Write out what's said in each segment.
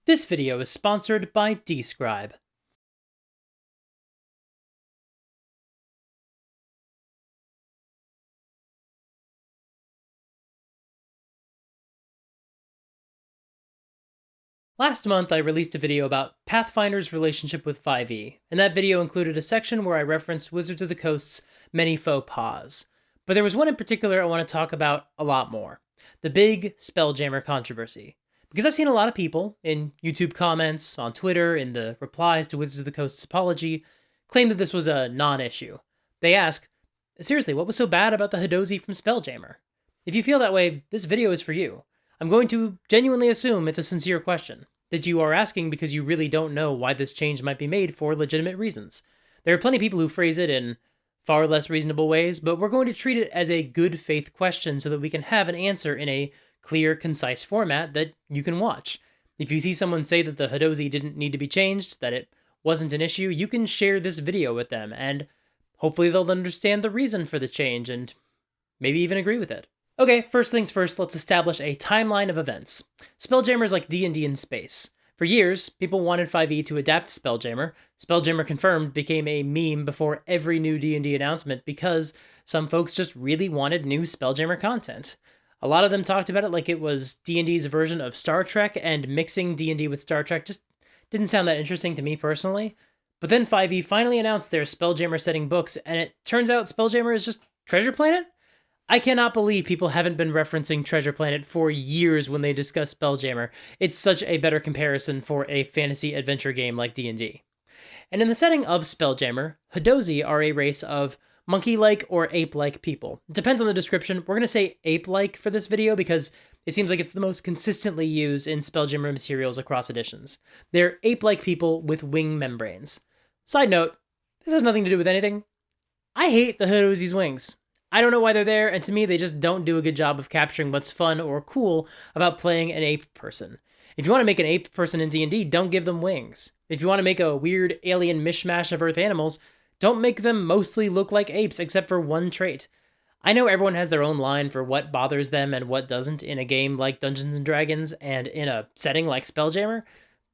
This video is sponsored by Describe. Last month, I released a video about Pathfinder's relationship with 5e, and that video included a section where I referenced Wizards of the Coast's many faux pas. But there was one in particular I want to talk about a lot more: the big Spelljammer controversy. Because I've seen a lot of people, in YouTube comments, on Twitter, in the replies to Wizards of the Coast's apology, claim that this was a non-issue. They ask, seriously, what was so bad about the Hadozee from Spelljammer? If you feel that way, this video is for you. I'm going to genuinely assume it's a sincere question, that you are asking because you really don't know why this change might be made for legitimate reasons. There are plenty of people who phrase it in far less reasonable ways, but we're going to treat it as a good faith question so that we can have an answer in a clear, concise format that you can watch. If you see someone say that the Hadozee didn't need to be changed, that it wasn't an issue, you can share this video with them, and hopefully they'll understand the reason for the change and maybe even agree with it. Okay, first things first, let's establish a timeline of events. Spelljammer is like D&D in space. For years, people wanted 5e to adapt Spelljammer. Spelljammer Confirmed became a meme before every new D&D announcement because some folks just really wanted new Spelljammer content. A lot of them talked about it like it was D&D's version of Star Trek, and mixing D&D with Star Trek just didn't sound that interesting to me personally. But then 5e finally announced their Spelljammer setting books, and it turns out Spelljammer is just Treasure Planet? I cannot believe people haven't been referencing Treasure Planet for years when they discuss Spelljammer. It's such a better comparison for a fantasy adventure game like D&D. And in the setting of Spelljammer, Hadozee are a race of monkey-like or ape-like people. It depends on the description. We're going to say ape-like for this video because it seems like it's the most consistently used in Spelljammer materials across editions. They're ape-like people with wing membranes. Side note, this has nothing to do with anything. I hate the Hadozee's wings. I don't know why they're there, and to me, they just don't do a good job of capturing what's fun or cool about playing an ape person. If you want to make an ape person in D&D, don't give them wings. If you want to make a weird alien mishmash of Earth animals, don't make them mostly look like apes except for one trait. I know everyone has their own line for what bothers them and what doesn't in a game like Dungeons & Dragons and in a setting like Spelljammer,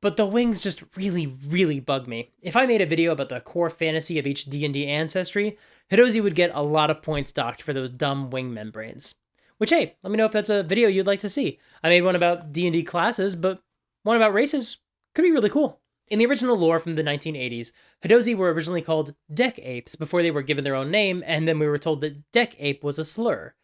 but the wings just really bug me. If I made a video about the core fantasy of each D&D ancestry, Hadozee would get a lot of points docked for those dumb wing membranes. Which, hey, let me know if that's a video you'd like to see. I made one about D&D classes, but one about races could be really cool. In the original lore from the 1980s, Hadozee were originally called Deck Apes before they were given their own name, and then we were told that Deck Ape was a slur.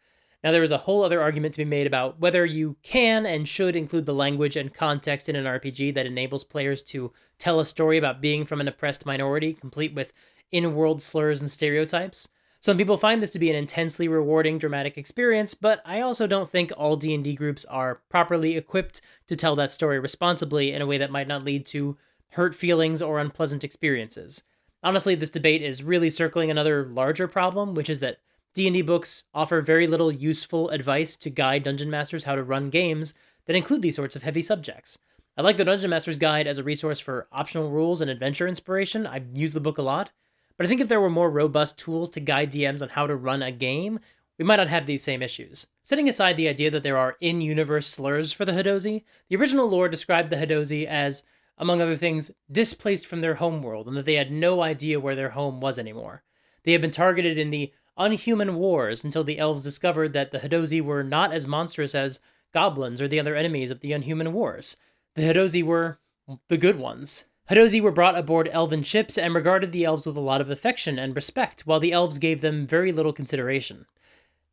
Now, there is a whole other argument to be made about whether you can and should include the language and context in an RPG that enables players to tell a story about being from an oppressed minority, complete with in-world slurs and stereotypes. Some people find this to be an intensely rewarding dramatic experience, but I also don't think all D&D groups are properly equipped to tell that story responsibly in a way that might not lead to hurt feelings or unpleasant experiences. Honestly, this debate is really circling another larger problem, which is that D&D books offer very little useful advice to guide dungeon masters how to run games that include these sorts of heavy subjects. I like the Dungeon Master's Guide as a resource for optional rules and adventure inspiration. I use the book a lot. But I think if there were more robust tools to guide DMs on how to run a game, we might not have these same issues. Setting aside the idea that there are in-universe slurs for the Hadozee, the original lore described the Hadozee as, among other things, displaced from their homeworld, and that they had no idea where their home was anymore. They had been targeted in the Unhuman Wars until the elves discovered that the Hadozee were not as monstrous as goblins or the other enemies of the Unhuman Wars. The Hadozee were the good ones. Hadozee were brought aboard elven ships and regarded the elves with a lot of affection and respect, while the elves gave them very little consideration.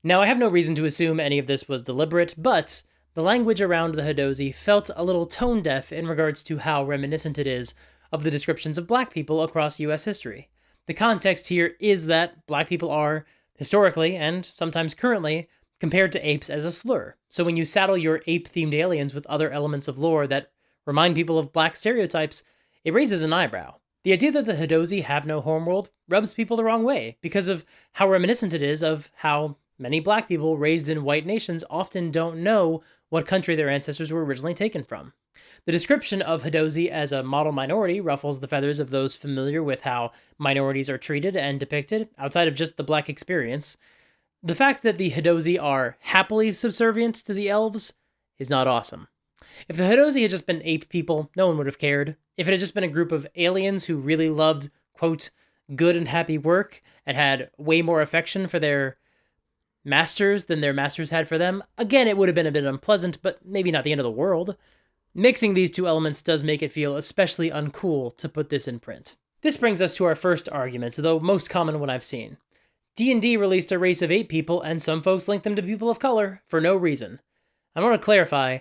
Now, I have no reason to assume any of this was deliberate, but the language around the Hadozee felt a little tone-deaf in regards to how reminiscent it is of the descriptions of black people across US history. The context here is that black people are, historically and sometimes currently, compared to apes as a slur. So when you saddle your ape-themed aliens with other elements of lore that remind people of black stereotypes, it raises an eyebrow. The idea that the Hadozee have no homeworld rubs people the wrong way because of how reminiscent it is of how many black people raised in white nations often don't know what country their ancestors were originally taken from. The description of Hadozee as a model minority ruffles the feathers of those familiar with how minorities are treated and depicted outside of just the black experience. The fact that the Hadozee are happily subservient to the elves is not awesome. If the Hadozee had just been ape people, no one would have cared. If it had just been a group of aliens who really loved, quote, good and happy work and had way more affection for their masters than their masters had for them, again, it would have been a bit unpleasant, but maybe not the end of the world. Mixing these two elements does make it feel especially uncool to put this in print. This brings us to our first argument, though most common one I've seen. D&D released a race of ape people, and some folks link them to people of color for no reason. I want to clarify,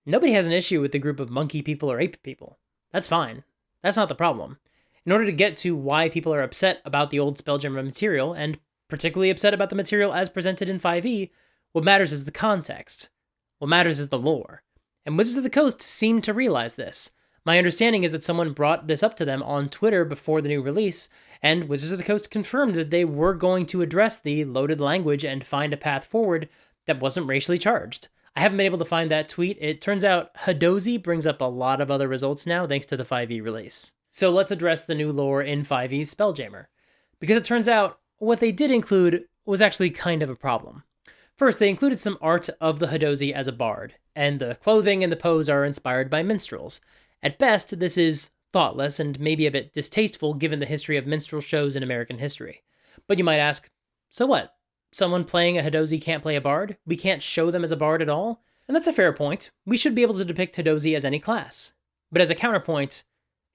nobody has an issue with the group of monkey people or ape people. That's fine. That's not the problem. In order to get to why people are upset about the old Spelljammer material, and particularly upset about the material as presented in 5e, what matters is the context. What matters is the lore. And Wizards of the Coast seem to realize this. My understanding is that someone brought this up to them on Twitter before the new release, and Wizards of the Coast confirmed that they were going to address the loaded language and find a path forward that wasn't racially charged. I haven't been able to find that tweet. It turns out Hadozee brings up a lot of other results now thanks to the 5e release. So let's address the new lore in 5e's Spelljammer. Because it turns out what they did include was actually kind of a problem. First, they included some art of the Hadozee as a bard, and the clothing and the pose are inspired by minstrels. At best, this is thoughtless and maybe a bit distasteful given the history of minstrel shows in American history. But you might ask, so what? Someone playing a Hadozee can't play a bard? We can't show them as a bard at all? And that's a fair point. We should be able to depict Hadozee as any class. But as a counterpoint,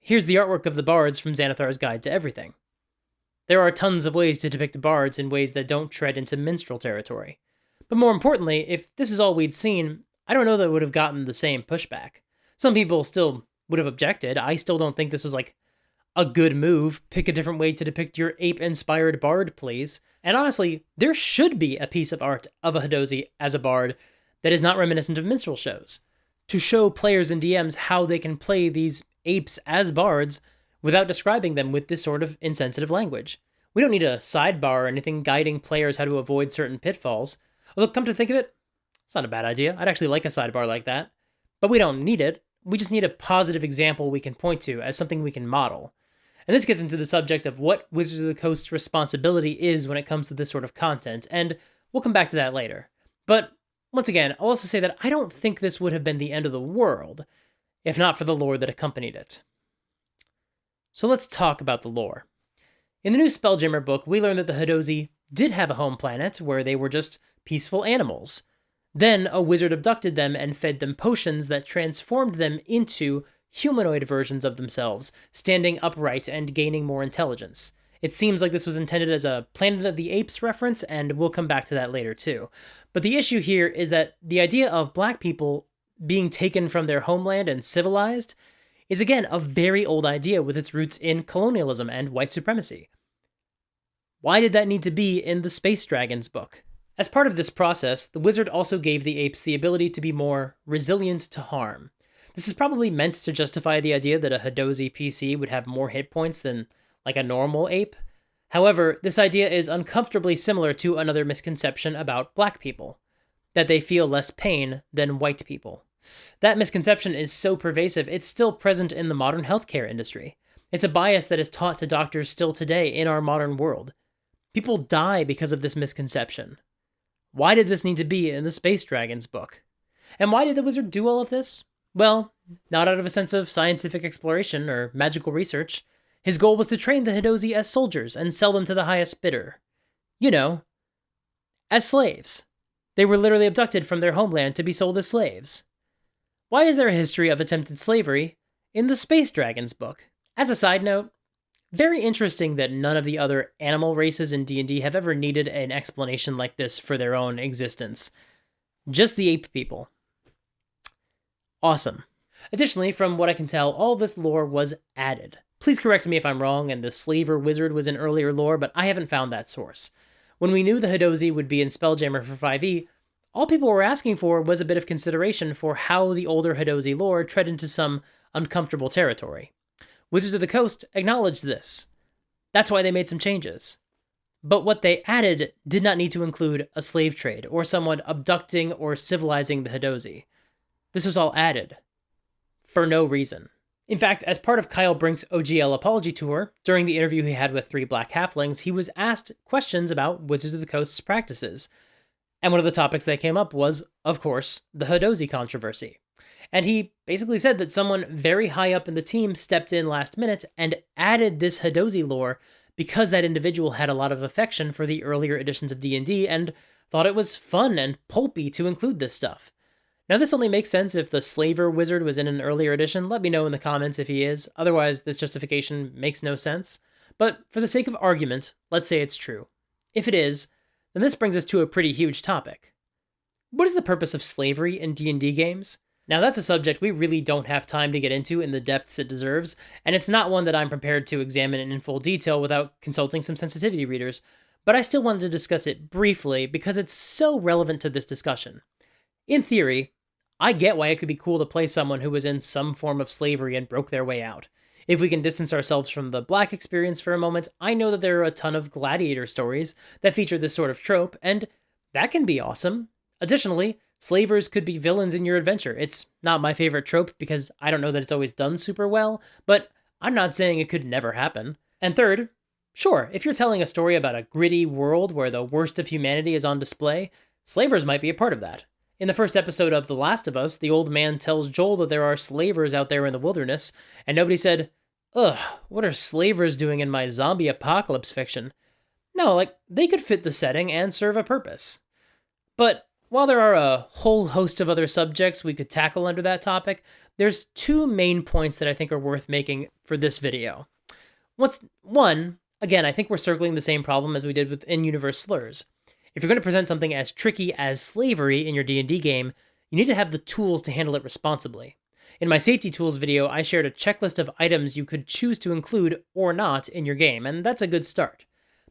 here's the artwork of the bards from Xanathar's Guide to Everything. There are tons of ways to depict bards in ways that don't tread into minstrel territory. But more importantly, if this is all we'd seen, I don't know that it would have gotten the same pushback. Some people still would have objected. I still don't think this was like a good move. Pick a different way to depict your ape-inspired bard, please. And honestly, there should be a piece of art of a Hadozee as a bard that is not reminiscent of minstrel shows, to show players and DMs how they can play these apes as bards without describing them with this sort of insensitive language. We don't need a sidebar or anything guiding players how to avoid certain pitfalls. Although, come to think of it, it's not a bad idea. I'd actually like a sidebar like that. But we don't need it. We just need a positive example we can point to as something we can model. And this gets into the subject of what Wizards of the Coast's responsibility is when it comes to this sort of content, and we'll come back to that later. But once again, I'll also say that I don't think this would have been the end of the world, if not for the lore that accompanied it. So let's talk about the lore. In the new Spelljammer book, we learn that the Hadozee did have a home planet where they were just peaceful animals. Then a wizard abducted them and fed them potions that transformed them into humanoid versions of themselves, standing upright and gaining more intelligence. It seems like this was intended as a Planet of the Apes reference, and we'll come back to that later too. But the issue here is that the idea of black people being taken from their homeland and civilized is again a very old idea with its roots in colonialism and white supremacy. Why did that need to be in the Space Dragons book? As part of this process, the wizard also gave the apes the ability to be more resilient to harm. This is probably meant to justify the idea that a Hadozee PC would have more hit points than like a normal ape. However, this idea is uncomfortably similar to another misconception about black people, that they feel less pain than white people. That misconception is so pervasive, it's still present in the modern healthcare industry. It's a bias that is taught to doctors still today in our modern world. People die because of this misconception. Why did this need to be in the Space Dragons book? And why did the wizard do all of this? Well, not out of a sense of scientific exploration or magical research. His goal was to train the Hadozee as soldiers and sell them to the highest bidder. You know, as slaves. They were literally abducted from their homeland to be sold as slaves. Why is there a history of attempted slavery in the Space Dragons book? As a side note, very interesting that none of the other animal races in D&D have ever needed an explanation like this for their own existence. Just the ape people. Awesome. Additionally, from what I can tell, all this lore was added. Please correct me if I'm wrong and the slaver wizard was in earlier lore, but I haven't found that source. When we knew the Hadozee would be in Spelljammer for 5e, all people were asking for was a bit of consideration for how the older Hadozee lore tread into some uncomfortable territory. Wizards of the Coast acknowledged this. That's why they made some changes. But what they added did not need to include a slave trade or someone abducting or civilizing the Hadozee. This was all added. For no reason. In fact, as part of Kyle Brink's OGL apology tour, during the interview he had with 3 Black Halflings, he was asked questions about Wizards of the Coast's practices. And one of the topics that came up was, of course, the Hadozee Controversy. and he basically said that someone very high up in the team stepped in last minute and added this Hadozee lore because that individual had a lot of affection for the earlier editions of D&D and thought it was fun and pulpy to include this stuff. Now, this only makes sense if the Slaver Wizard was in an earlier edition. Let me know in the comments if he is. Otherwise, this justification makes no sense. But for the sake of argument, let's say it's true. If it is, then this brings us to a pretty huge topic. What is the purpose of slavery in D&D games? Now, that's a subject we really don't have time to get into in the depths it deserves, and it's not one that I'm prepared to examine in full detail without consulting some sensitivity readers, but I still wanted to discuss it briefly because it's so relevant to this discussion. In theory, I get why it could be cool to play someone who was in some form of slavery and broke their way out. If we can distance ourselves from the Black experience for a moment, I know that there are a ton of gladiator stories that feature this sort of trope, and that can be awesome. Additionally, slavers could be villains in your adventure. It's not my favorite trope because I don't know that it's always done super well, but I'm not saying it could never happen. And third, sure, if you're telling a story about a gritty world where the worst of humanity is on display, slavers might be a part of that. In the first episode of The Last of Us, the old man tells Joel that there are slavers out there in the wilderness, and nobody said, "Ugh, what are slavers doing in my zombie apocalypse fiction?" No, they could fit the setting and serve a purpose. But while there are a whole host of other subjects we could tackle under that topic, there's two main points that I think are worth making for this video. One, again, I think we're circling the same problem as we did with in-universe slurs. If you're going to present something as tricky as slavery in your D&D game, you need to have the tools to handle it responsibly. In my safety tools video, I shared a checklist of items you could choose to include or not in your game, and that's a good start.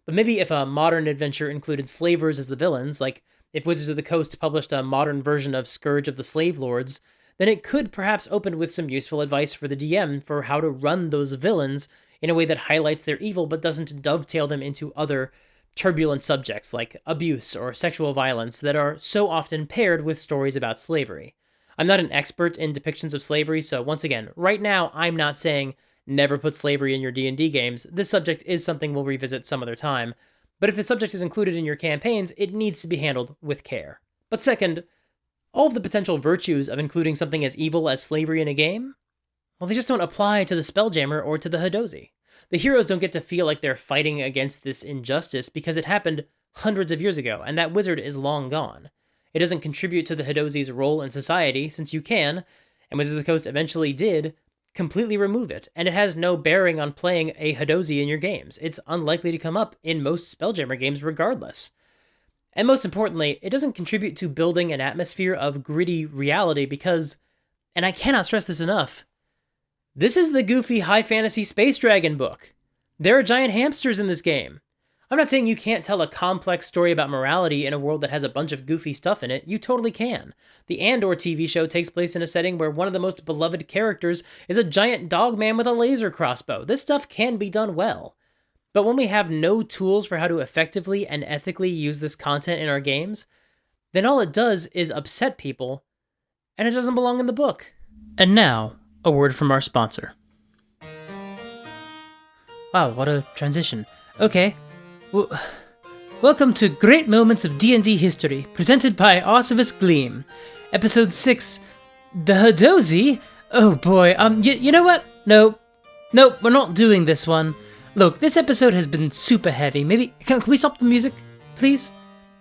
But maybe if a modern adventure included slavers as the villains, like if Wizards of the Coast published a modern version of Scourge of the Slave Lords, then it could perhaps open with some useful advice for the DM for how to run those villains in a way that highlights their evil but doesn't dovetail them into other turbulent subjects like abuse or sexual violence that are so often paired with stories about slavery. I'm not an expert in depictions of slavery, so once again, right now I'm not saying never put slavery in your D&D games. This subject is something we'll revisit some other time, but if the subject is included in your campaigns, it needs to be handled with care. But second, all of the potential virtues of including something as evil as slavery in a game, well, they just don't apply to the Spelljammer or to the Hadozee. The heroes don't get to feel like they're fighting against this injustice because it happened hundreds of years ago, and that wizard is long gone. It doesn't contribute to the Hadozee's role in society, since you can, and Wizards of the Coast eventually did, completely remove it, and it has no bearing on playing a Hadozee in your games. It's unlikely to come up in most Spelljammer games regardless. And most importantly, it doesn't contribute to building an atmosphere of gritty reality because, and I cannot stress this enough, this is the goofy high fantasy space dragon book. There are giant hamsters in this game. I'm not saying you can't tell a complex story about morality in a world that has a bunch of goofy stuff in it. You totally can. The Andor TV show takes place in a setting where one of the most beloved characters is a giant dog man with a laser crossbow. This stuff can be done well. But when we have no tools for how to effectively and ethically use this content in our games, then all it does is upset people, and it doesn't belong in the book. And now, a word from our sponsor. Wow, what a transition. Okay, welcome to Great Moments of D&D History, presented by Artemis Gleam. Episode 6, The Hadozee? Oh boy, you know what? Nope, we're not doing this one. Look, this episode has been super heavy. Maybe, can we stop the music, please?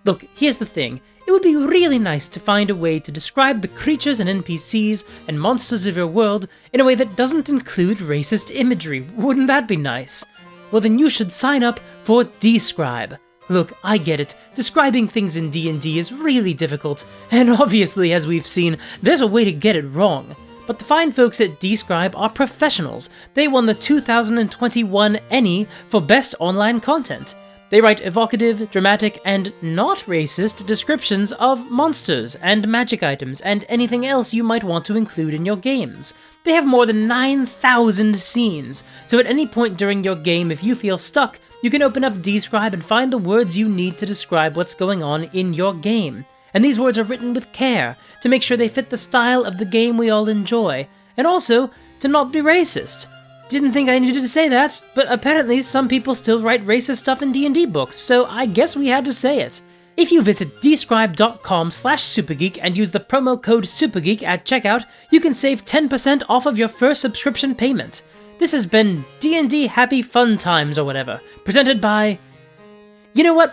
Look, here's the thing. It would be really nice to find a way to describe the creatures and NPCs and monsters of your world in a way that doesn't include racist imagery. Wouldn't that be nice? Well, then you should sign up for Describe. Look, I get it. Describing things in D&D is really difficult, and obviously, as we've seen, there's a way to get it wrong. But the fine folks at Describe are professionals. They won the 2021 Emmy for Best Online Content. They write evocative, dramatic, and not racist descriptions of monsters and magic items and anything else you might want to include in your games. They have more than 9,000 scenes, so at any point during your game, if you feel stuck, you can open up Describe and find the words you need to describe what's going on in your game. And these words are written with care to make sure they fit the style of the game we all enjoy, and also to not be racist. Didn't think I needed to say that, but apparently some people still write racist stuff in D&D books, so I guess we had to say it. If you visit describe.com/supergeek and use the promo code SUPERGEEK at checkout, you can save 10% off of your first subscription payment. This has been D&D Happy Fun Times or whatever, presented by...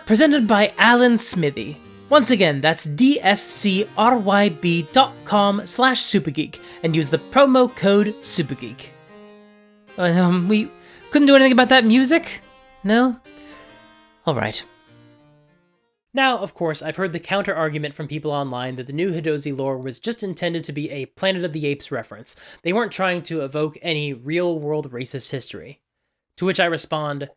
Presented by Alan Smithy. Once again, that's dscryb.com/supergeek and use the promo code SUPERGEEK. We couldn't do anything about that music? No? Alright. Now, of course, I've heard the counter-argument from people online that the new Hadozee lore was just intended to be a Planet of the Apes reference. They weren't trying to evoke any real-world racist history. To which I respond,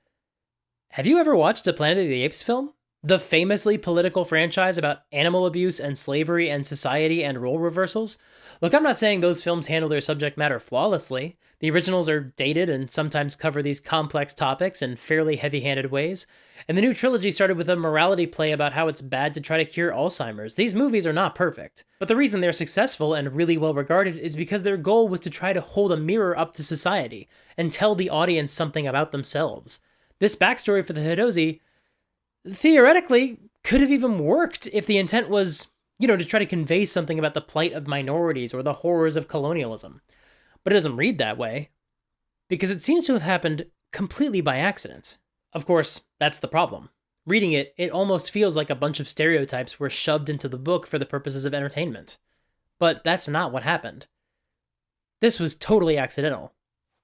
have you ever watched a Planet of the Apes film? The famously political franchise about animal abuse and slavery and society and role reversals? Look, I'm not saying those films handle their subject matter flawlessly. The originals are dated and sometimes cover these complex topics in fairly heavy-handed ways. And the new trilogy started with a morality play about how it's bad to try to cure Alzheimer's. These movies are not perfect. But the reason they're successful and really well regarded is because their goal was to try to hold a mirror up to society and tell the audience something about themselves. This backstory for the Hadozee theoretically could have even worked if the intent was, to try to convey something about the plight of minorities or the horrors of colonialism. But it doesn't read that way, because it seems to have happened completely by accident. Of course, that's the problem. Reading it, it almost feels like a bunch of stereotypes were shoved into the book for the purposes of entertainment. But that's not what happened. This was totally accidental.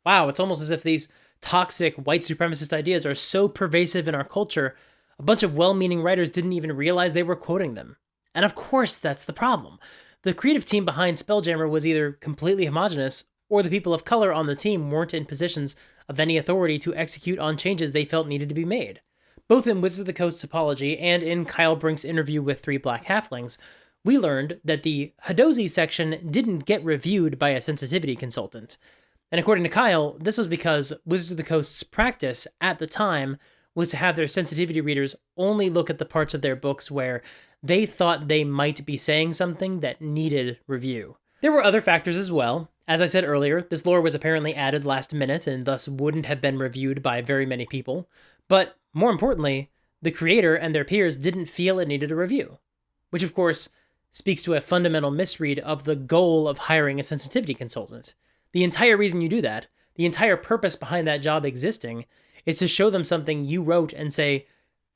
Wow, it's almost as if these toxic white supremacist ideas are so pervasive in our culture, a bunch of well-meaning writers didn't even realize they were quoting them. And of course, that's the problem. The creative team behind Spelljammer was either completely homogenous, or the people of color on the team weren't in positions of any authority to execute on changes they felt needed to be made. Both in Wizards of the Coast's apology and in Kyle Brink's interview with 3 Black Halflings, we learned that the Hadozee section didn't get reviewed by a sensitivity consultant. And according to Kyle, this was because Wizards of the Coast's practice at the time was to have their sensitivity readers only look at the parts of their books where they thought they might be saying something that needed review. There were other factors as well. As I said earlier, this lore was apparently added last minute and thus wouldn't have been reviewed by very many people. But more importantly, the creator and their peers didn't feel it needed a review. Which of course speaks to a fundamental misread of the goal of hiring a sensitivity consultant. The entire reason you do that, the entire purpose behind that job existing, is to show them something you wrote and say,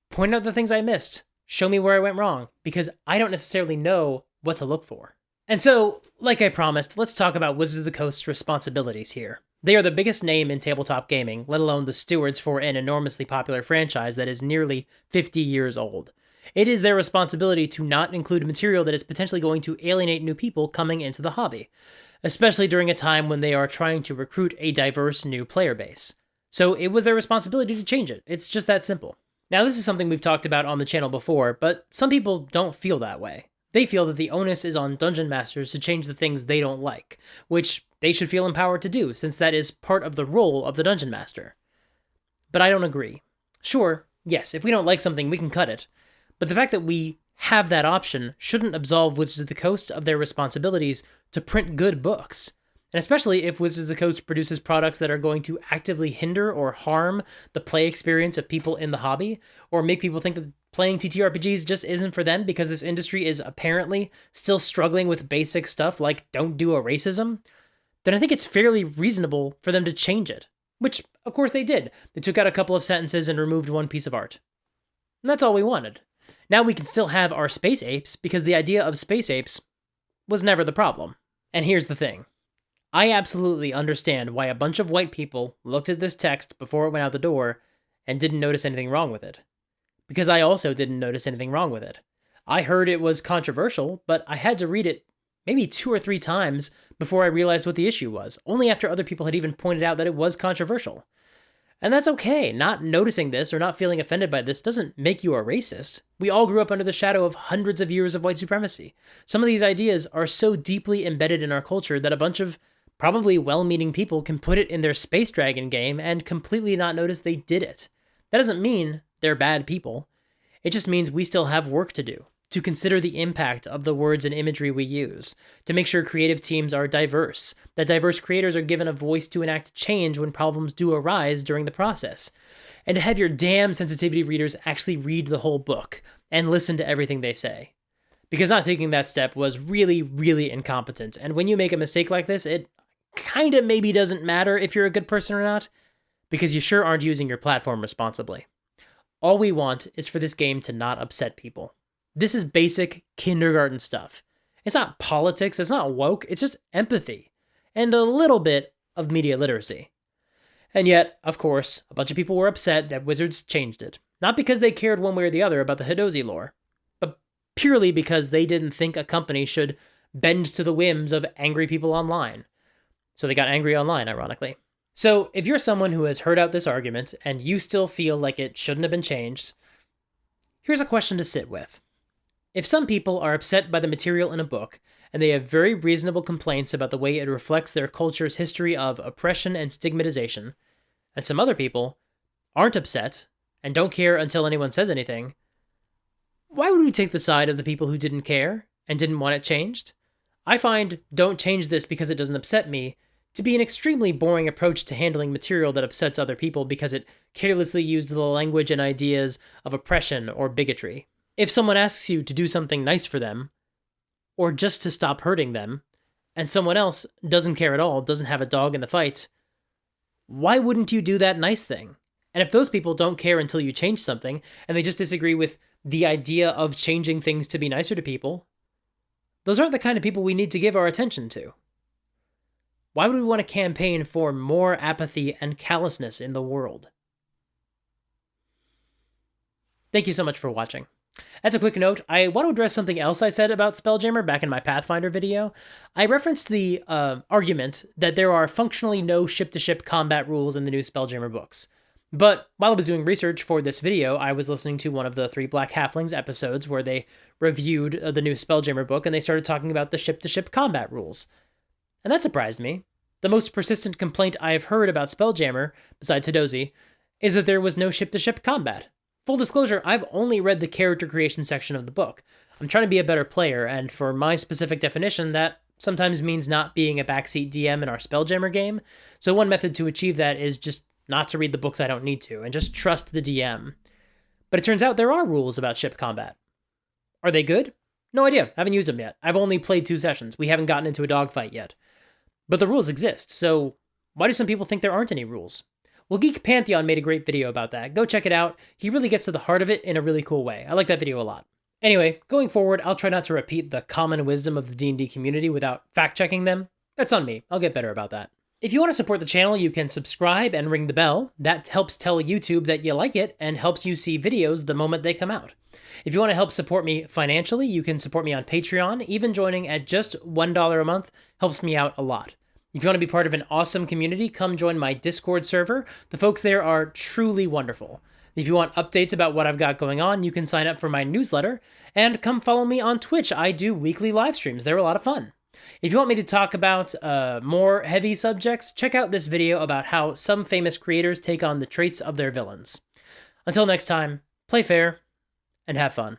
point out the things I missed, show me where I went wrong, because I don't necessarily know what to look for. And so, like I promised, let's talk about Wizards of the Coast's responsibilities here. They are the biggest name in tabletop gaming, let alone the stewards for an enormously popular franchise that is nearly 50 years old. It is their responsibility to not include material that is potentially going to alienate new people coming into the hobby, especially during a time when they are trying to recruit a diverse new player base. So it was their responsibility to change it. It's just that simple. Now, this is something we've talked about on the channel before, but some people don't feel that way. They feel that the onus is on dungeon masters to change the things they don't like, which they should feel empowered to do, since that is part of the role of the dungeon master. But I don't agree. Sure, yes, if we don't like something, we can cut it. But the fact that we have that option shouldn't absolve Wizards of the Coast of their responsibilities to print good books. And especially if Wizards of the Coast produces products that are going to actively hinder or harm the play experience of people in the hobby, or make people think that playing TTRPGs just isn't for them because this industry is apparently still struggling with basic stuff like don't do a racism, then I think it's fairly reasonable for them to change it. Which, of course, they did. They took out a couple of sentences and removed one piece of art. And that's all we wanted. Now we can still have our space apes because the idea of space apes was never the problem. And here's the thing. I absolutely understand why a bunch of white people looked at this text before it went out the door and didn't notice anything wrong with it. Because I also didn't notice anything wrong with it. I heard it was controversial, but I had to read it maybe 2 or 3 times before I realized what the issue was, only after other people had even pointed out that it was controversial. And that's okay. Not noticing this or not feeling offended by this doesn't make you a racist. We all grew up under the shadow of hundreds of years of white supremacy. Some of these ideas are so deeply embedded in our culture that a bunch of probably well-meaning people can put it in their Space Dragon game and completely not notice they did it. That doesn't mean they're bad people. It just means we still have work to do, to consider the impact of the words and imagery we use, to make sure creative teams are diverse, that diverse creators are given a voice to enact change when problems do arise during the process, and to have your damn sensitivity readers actually read the whole book, and listen to everything they say. Because not taking that step was really, really incompetent. And when you make a mistake like this, it kind of maybe doesn't matter if you're a good person or not, because you sure aren't using your platform responsibly. All we want is for this game to not upset people. This is basic kindergarten stuff. It's not politics, it's not woke, it's just empathy. And a little bit of media literacy. And yet, of course, a bunch of people were upset that Wizards changed it. Not because they cared one way or the other about the Hadozee lore, but purely because they didn't think a company should bend to the whims of angry people online. So they got angry online, ironically. So if you're someone who has heard out this argument and you still feel like it shouldn't have been changed, here's a question to sit with. If some people are upset by the material in a book, and they have very reasonable complaints about the way it reflects their culture's history of oppression and stigmatization, and some other people aren't upset and don't care until anyone says anything, why would we take the side of the people who didn't care and didn't want it changed? I find "don't change this because it doesn't upset me" to be an extremely boring approach to handling material that upsets other people because it carelessly used the language and ideas of oppression or bigotry. If someone asks you to do something nice for them, or just to stop hurting them, and someone else doesn't care at all, doesn't have a dog in the fight, why wouldn't you do that nice thing? And if those people don't care until you change something, and they just disagree with the idea of changing things to be nicer to people, those aren't the kind of people we need to give our attention to. Why would we want to campaign for more apathy and callousness in the world? Thank you so much for watching. As a quick note, I want to address something else I said about Spelljammer back in my Pathfinder video. I referenced the argument that there are functionally no ship-to-ship combat rules in the new Spelljammer books. But while I was doing research for this video, I was listening to one of the 3 Black Halflings episodes where they reviewed the new Spelljammer book, and they started talking about the ship-to-ship combat rules. And that surprised me. The most persistent complaint I have heard about Spelljammer, besides Hadozee, is that there was no ship-to-ship combat. Full disclosure, I've only read the character creation section of the book. I'm trying to be a better player, and for my specific definition, that sometimes means not being a backseat DM in our Spelljammer game. So one method to achieve that is just not to read the books I don't need to, and just trust the DM. But it turns out there are rules about ship combat. Are they good? No idea. Haven't used them yet. I've only played 2 sessions. We haven't gotten into a dogfight yet. But the rules exist, so why do some people think there aren't any rules? Well, Geek Pantheon made a great video about that. Go check it out. He really gets to the heart of it in a really cool way. I like that video a lot. Anyway, going forward, I'll try not to repeat the common wisdom of the D&D community without fact-checking them. That's on me. I'll get better about that. If you want to support the channel, you can subscribe and ring the bell. That helps tell YouTube that you like it and helps you see videos the moment they come out. If you want to help support me financially, you can support me on Patreon. Even joining at just $1 a month helps me out a lot. If you want to be part of an awesome community, come join my Discord server. The folks there are truly wonderful. If you want updates about what I've got going on, you can sign up for my newsletter, and come follow me on Twitch. I do weekly live streams. They're a lot of fun. If you want me to talk about more heavy subjects, check out this video about how some famous creators take on the traits of their villains. Until next time, play fair and have fun.